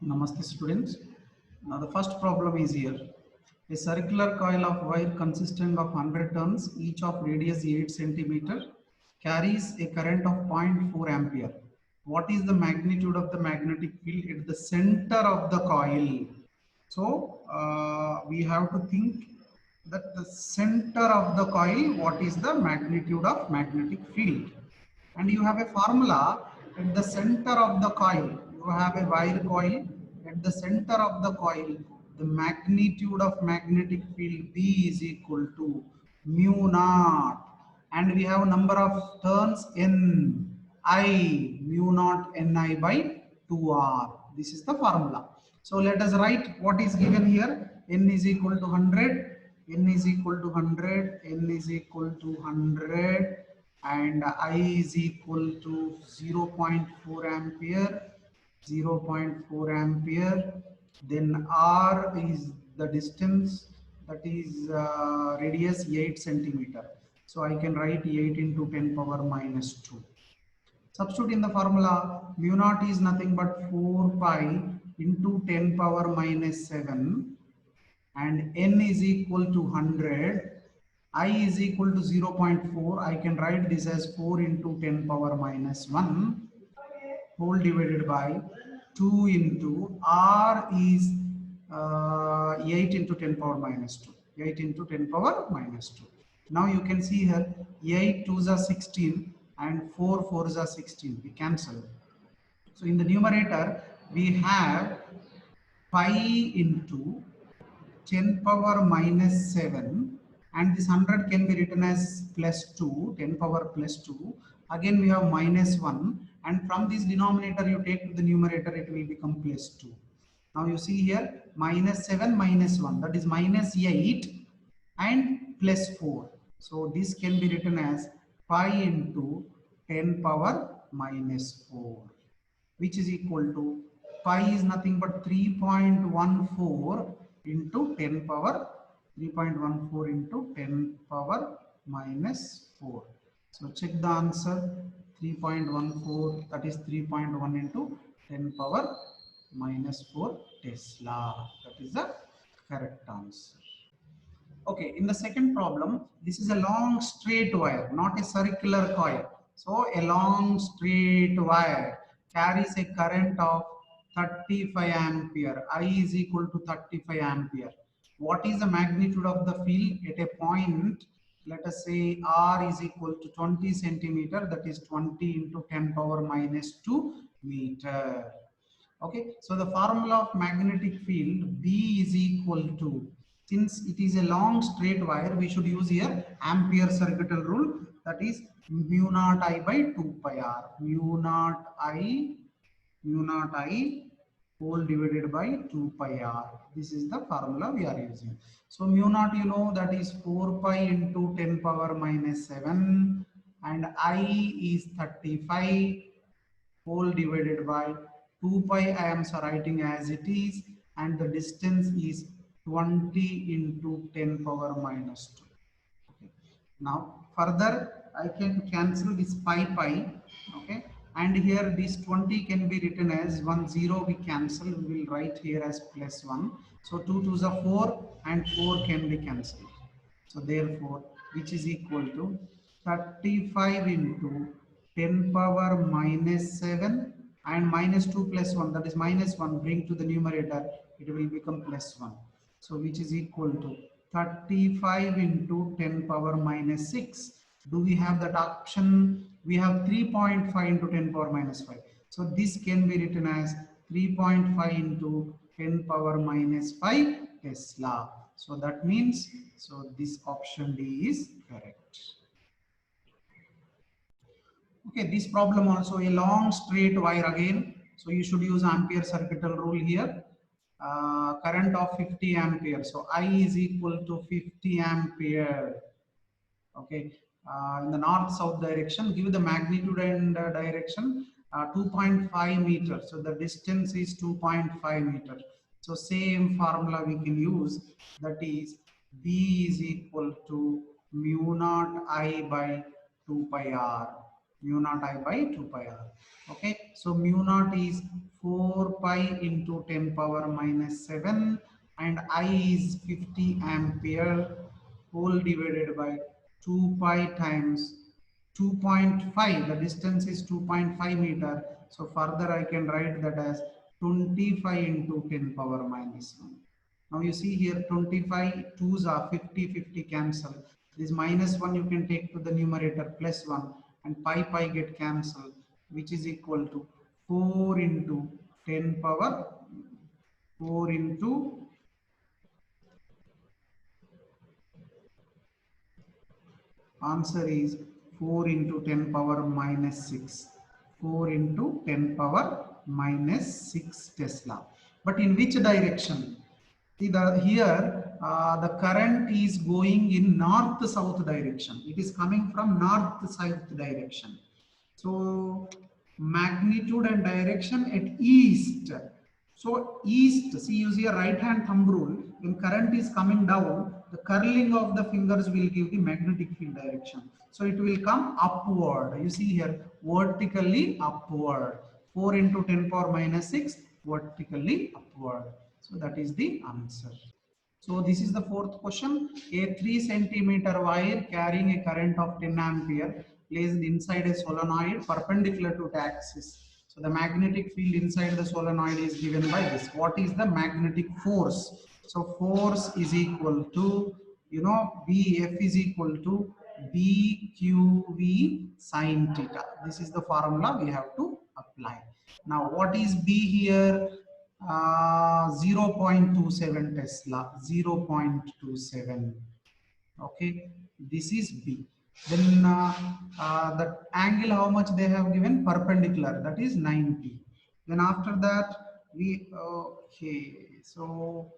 Namaste students. Now the first problem is here. A circular coil of wire consisting of 100 turns, each of radius 8 centimeter, carries a current of 0.4 ampere. What is the magnitude of the magnetic field at the center of the coil? So we have to think that the center of the coil, what is the magnitude of magnetic field? And you have a formula at the center of the coil. You have a wire coil at the center of the coil. The magnitude of magnetic field B is equal to mu naught, and we have a number of turns N I, mu naught Ni by 2R. This is the formula. So let us write what is given here. N is equal to 100, N is equal to 100, N is equal to 100, and I is equal to 0.4 ampere, 0.4 ampere. Then R is the distance, that is radius 8 centimeter. So I can write 8 into 10 power minus 2. Substitute in the formula, mu naught is nothing but 4 pi into 10 power minus 7, and N is equal to 100. I is equal to 0.4. I can write this as 4 into 10 power minus 1 whole divided by 2 into R is 8 into 10 power minus 2. 8 into 10 power minus 2. Now you can see here 8 2s are 16 and 4 4s are 16. We cancel. So in the numerator we have pi into 10 power minus 7, and this 100 can be written as plus 2, 10 power plus 2. Again we have minus 1, and from this denominator you take to the numerator, it will become plus 2. Now you see here minus 7 minus 1, that is minus 8 and plus 4. So this can be written as pi into 10 power minus 4, which is equal to pi is nothing but 3.14 into 10 power 3.14 into 10 power minus 4. So check the answer. 3.14, that is 3.1 into 10 power minus 4 Tesla. That is the correct answer. Okay, in the second problem, this is a long straight wire, not a circular coil. So a long straight wire carries a current of 35 ampere. I is equal to 35 ampere. What is the magnitude of the field at a point? Let us say R is equal to 20 centimeter, that is 20 into 10 power minus 2 meter. Okay, so the formula of magnetic field B is equal to, since it is a long straight wire, we should use here ampere circuital rule, that is mu naught I by 2 pi R. Mu naught I whole divided by 2 pi R. This is the formula we are using. So mu naught, you know, that is 4 pi into 10 power minus 7, and I is 35 whole divided by 2 pi. I am writing as it is, and the distance is 20 into 10 power minus 2. Okay. Now further I can cancel this pi. Okay, and here this 20 can be written as 1 0, we cancel, we will write here as plus 1. So 2 2s are 4 and 4 can be cancelled. So therefore, which is equal to 35 into 10 power minus 7, and minus 2 plus 1, that is minus 1, bring to the numerator, it will become plus 1. So which is equal to 35 into 10 power minus 6. Do we have that option? We have 3.5 into 10 power minus 5. So this can be written as 3.5 into 10 power minus 5 Tesla. So that means, so this option D is correct. Okay, this problem also a long straight wire again. So you should use ampere circuital rule here. Current of 50 ampere. So I is equal to 50 ampere. Okay, in the north-south direction, give the magnitude and direction 2.5 meters. So the distance is 2.5 meters. So same formula we can use, that is B is equal to mu naught I by 2 pi R. Mu naught I by 2 pi R. Okay, so mu naught is 4 pi into 10 power minus 7, and I is 50 ampere whole divided by 2 pi times 2.5. The distance is 2.5 meter. So further I can write that as 25 into 10 power minus 1. Now you see here 25 2s are 50, 50 cancel. This minus 1 you can take to the numerator plus 1, and pi get cancelled, which is equal to 4 into 10 power 4 into answer is 4 into 10 power minus 6. 4 into 10 power minus 6 Tesla. But in which direction? See here the current is going in north-south direction. It is coming from north-south direction. So magnitude and direction at east. So east, see, use your right hand thumb rule. When current is coming down, the curling of the fingers will give the magnetic field direction. So it will come upward. You see here, vertically upward. 4 into 10 power minus 6, vertically upward. So that is the answer. So this is the fourth question. A 3 centimeter wire carrying a current of 10 ampere placed inside a solenoid perpendicular to the axis. So the magnetic field inside the solenoid is given by this. What is the magnetic force? So force is equal to, you know, Bf is equal to BQV sine theta. This is the formula we have to apply. Now what is B here? 0.27 Tesla, 0.27. Okay, this is B. Then the angle, how much they have given? Perpendicular, that is 90. Then after that we okay, so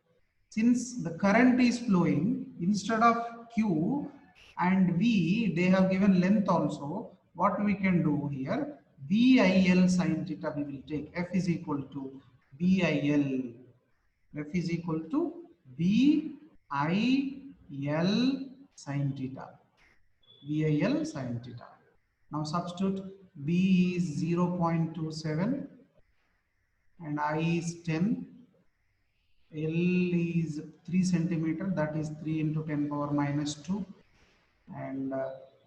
since the current is flowing, instead of Q and V they have given length also. What we can do here, BIL sine theta we will take. F is equal to BIL. F is equal to BIL sine theta. BIL sine theta. Now substitute. B is 0.27 and I is 10. L is 3 centimeter, that is 3 into 10 power minus 2, and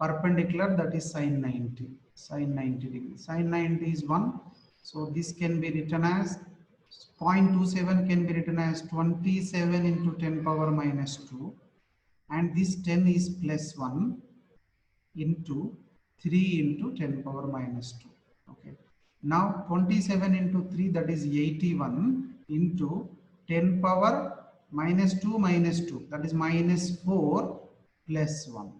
perpendicular, that is sine 90. Sine 90 degree. Sine 90 is 1. So this can be written as 0.27 can be written as 27 into 10 power minus 2, and this 10 is plus 1 into 3 into 10 power minus 2. Okay. Now 27 into 3, that is 81 into 10 power minus 2 minus 2, that is minus 4 plus 1.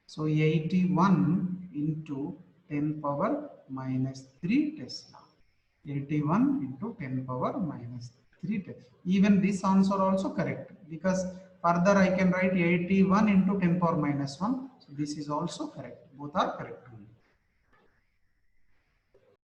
So 81 into 10 power minus 3 Tesla. 81 into 10 power minus 3 Tesla. Even this answer also correct, because further I can write 81 into 10 power minus 1. So this is also correct. Both are correct.